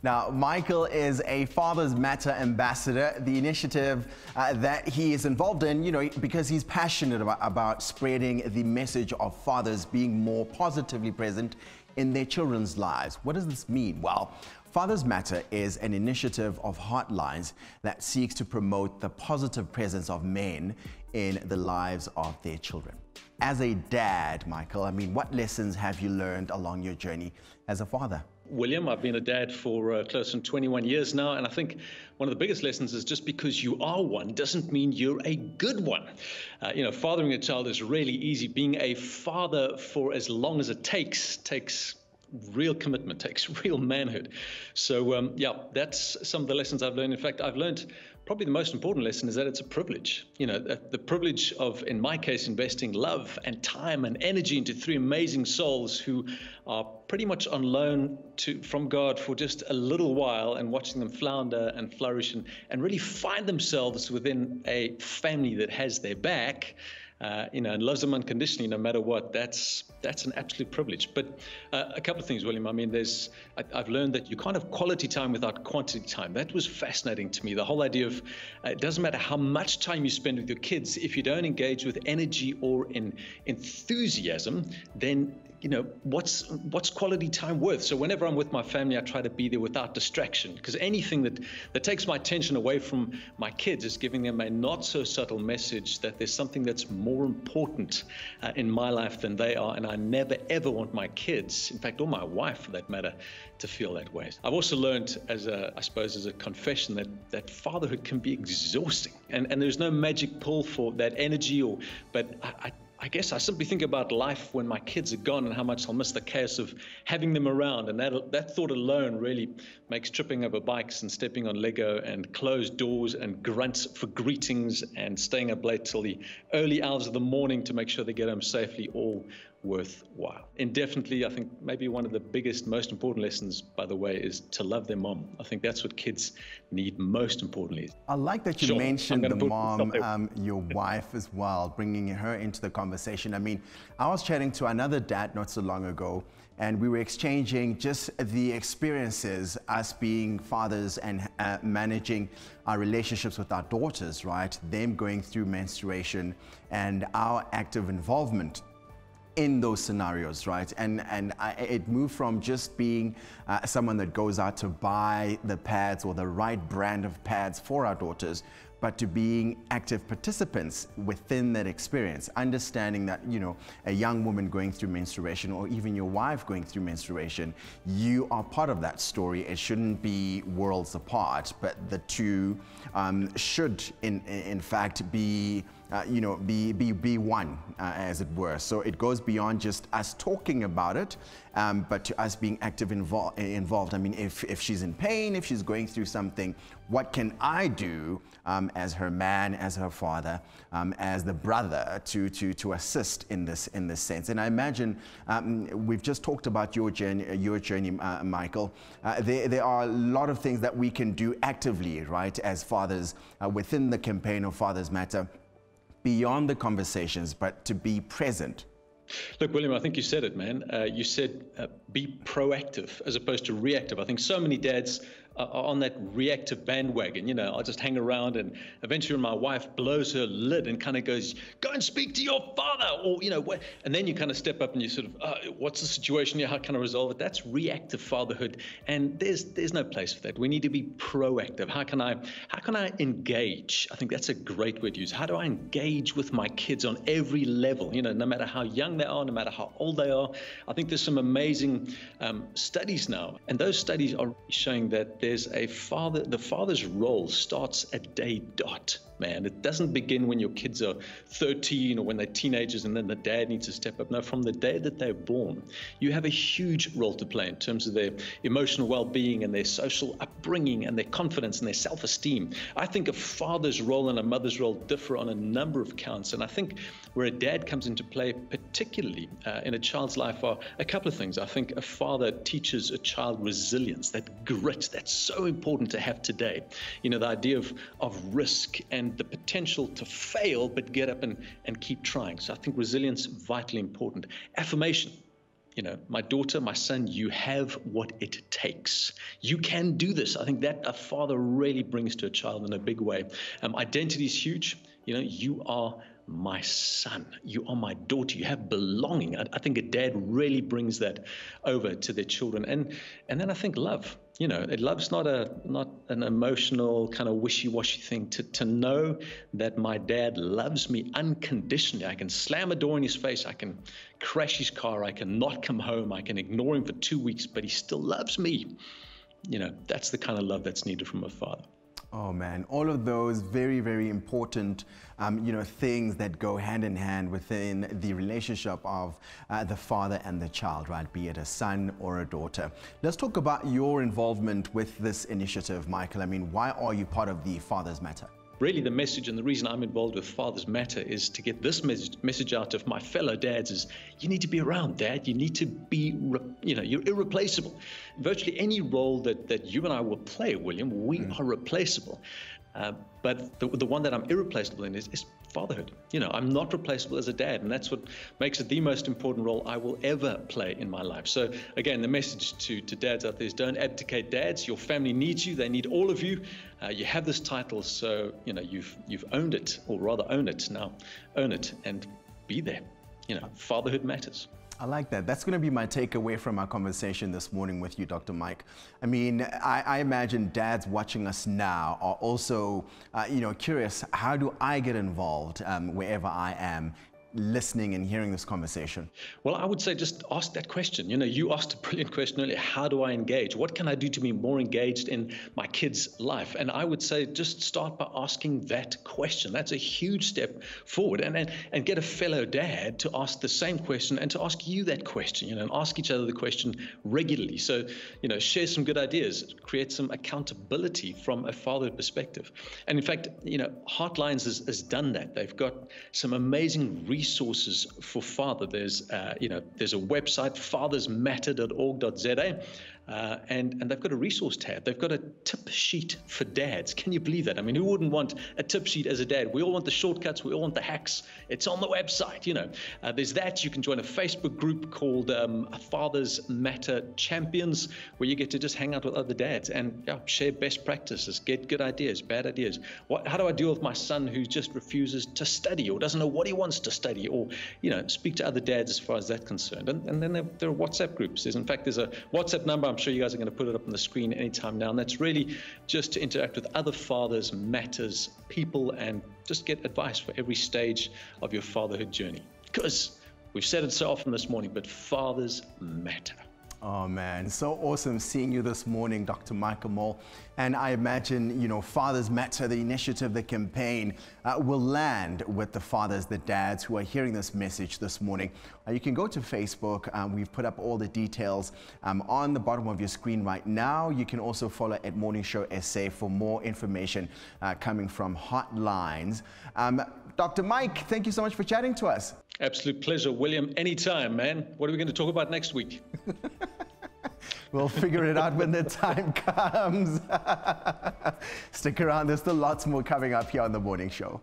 Now, Michael is a Fathers Matter Ambassador, the initiative that he is involved in, because he's passionate about spreading the message of fathers being more positively present in their children's lives. What does this mean? Well, Fathers Matter is an initiative of Heartlines that seeks to promote the positive presence of men in the lives of their children. As a dad, Michael, what lessons have you learned along your journey as a father? William, I've been a dad for close to 21 years now, and I think one of the biggest lessons is just because you are one doesn't mean you're a good one. Fathering a child is really easy. Being a father for as long as it takes real commitment, takes real manhood. So, that's some of the lessons I've learned. In fact, I've learned probably the most important lesson is that it's a privilege. The privilege of, in my case, investing love and time and energy into three amazing souls who are pretty much on loan from God for just a little while, and watching them flounder and flourish and really find themselves within a family that has their back. And loves them unconditionally, no matter what. That's an absolute privilege. But a couple of things, William. I've learned that you can't have quality time without quantity time. That was fascinating to me. The whole idea of it doesn't matter how much time you spend with your kids, if you don't engage with energy or in enthusiasm, then what's quality time worth? So whenever I'm with my family, I try to be there without distraction, because anything that takes my attention away from my kids is giving them a not so subtle message that there's something that's more important in my life than they are. And I never ever want my kids, in fact, or my wife for that matter, to feel that way. I've also learned as a confession that fatherhood can be exhausting, and there's no magic pill for that energy, but I guess I simply think about life when my kids are gone and how much I'll miss the chaos of having them around. And that thought alone really makes tripping over bikes and stepping on Lego and closed doors and grunts for greetings and staying up late till the early hours of the morning to make sure they get home safely all worthwhile. And definitely, I think maybe one of the biggest, most important lessons, by the way, is to love their mom. I think that's what kids need most importantly. I like that you mentioned the mom, your wife as well, bringing her into the conversation. I was chatting to another dad not so long ago, and we were exchanging just the experiences, us being fathers and managing our relationships with our daughters, right? Them going through menstruation and our active involvement in those scenarios, right? And it moved from just being someone that goes out to buy the pads or the right brand of pads for our daughters, but to being active participants within that experience, understanding that, a young woman going through menstruation, or even your wife going through menstruation, you are part of that story. It shouldn't be worlds apart, but the two should, in fact, be one, as it were. So it goes beyond just us talking about it, but to us being active involved. If she's in pain, if she's going through something, what can I do as her man, as her father, as the brother to assist in this sense? And I imagine we've just talked about your journey, Michael. There are a lot of things that we can do actively, right, as fathers within the campaign of Fathers Matter, beyond the conversations, but to be present. Look, William, I think you said it, man. You said be proactive as opposed to reactive. I think so many dads are on that reactive bandwagon. I'll just hang around, and eventually when my wife blows her lid and kind of goes, go and speak to your father, or, and then you kind of step up and you sort of, what's the situation here? How can I resolve it? That's reactive fatherhood. And there's no place for that. We need to be proactive. How can I engage? I think that's a great word to use. How do I engage with my kids on every level? No matter how young they are, no matter how old they are. I think there's some amazing studies now, and those studies are showing that the father's role starts at day dot. Man, it doesn't begin when your kids are 13 or when they're teenagers and then the dad needs to step up. No, from the day that they're born, you have a huge role to play in terms of their emotional well-being and their social upbringing and their confidence and their self-esteem. I think a father's role and a mother's role differ on a number of counts, and I think where a dad comes into play, particularly in a child's life, are a couple of things. I think a father teaches a child resilience, that grit that's so important to have today. The idea of risk and the potential to fail, but get up and keep trying. So I think resilience, vitally important. Affirmation. my daughter, my son, you have what it takes. You can do this. I think that a father really brings to a child in a big way. Identity is huge. You are my son. You are my daughter. You have belonging. I think a dad really brings that over to their children. And then I think love. Love's not an emotional kind of wishy-washy thing. To know that my dad loves me unconditionally. I can slam a door in his face. I can crash his car. I can not come home. I can ignore him for 2 weeks, but he still loves me. That's the kind of love that's needed from a father. Oh man, all of those very, very important, things that go hand in hand within the relationship of the father and the child, right? Be it a son or a daughter. Let's talk about your involvement with this initiative, Michael. I mean, why are you part of the Fathers Matter? Really, the message and the reason I'm involved with Fathers Matter is to get this message out of my fellow dads is you need to be around, Dad. You need to be, you're irreplaceable. Virtually any role that you and I will play, William, we are replaceable. But the one that I'm irreplaceable in is fatherhood. I'm not replaceable as a dad, and that's what makes it the most important role I will ever play in my life. So again, the message to dads out there is don't abdicate, dads. Your family needs you. They need all of you. You have this title, so you've owned it, or rather own it. Now own it and be there. Fatherhood matters. I like that. That's going to be my takeaway from our conversation this morning with you, Dr. Mike. I mean, I imagine dads watching us now are also, curious, how do I get involved wherever I am, listening and hearing this conversation? Well, I would say just ask that question. You asked a brilliant question earlier. How do I engage? What can I do to be more engaged in my kid's life? And I would say just start by asking that question. That's a huge step forward. And get a fellow dad to ask the same question and to ask you that question, and ask each other the question regularly. So, share some good ideas, create some accountability from a father perspective. And in fact, Heartlines has done that. They've got some amazing resources for father. There's a website, fathersmatter.org.za, and they've got a resource tab. They've got a tip sheet for dads. Can you believe that? I mean, who wouldn't want a tip sheet as a dad? We all want the shortcuts. We all want the hacks. It's on the website. There's that. You can join a Facebook group called Fathers Matter Champions, where you get to just hang out with other dads and share best practices, get good ideas, bad ideas. How do I deal with my son who just refuses to study or doesn't know what he wants to study, or speak to other dads as far as that's concerned. And then there are WhatsApp groups. There's a WhatsApp number. I'm sure you guys are going to put it up on the screen anytime now, and that's really just to interact with other Fathers Matters people and just get advice for every stage of your fatherhood journey, because we've said it so often this morning, but fathers matter. Oh man, so awesome seeing you this morning, Dr. Michael Mol. And I imagine, Fathers Matter, the initiative, the campaign, will land with the fathers, the dads who are hearing this message this morning. You can go to Facebook. We've put up all the details on the bottom of your screen right now. You can also follow at Morning Show SA for more information coming from Heartlines. Dr. Mike, thank you so much for chatting to us. Absolute pleasure, William. Anytime, man. What are we going to talk about next week? We'll figure it out when the time comes. Stick around. There's still lots more coming up here on The Morning Show.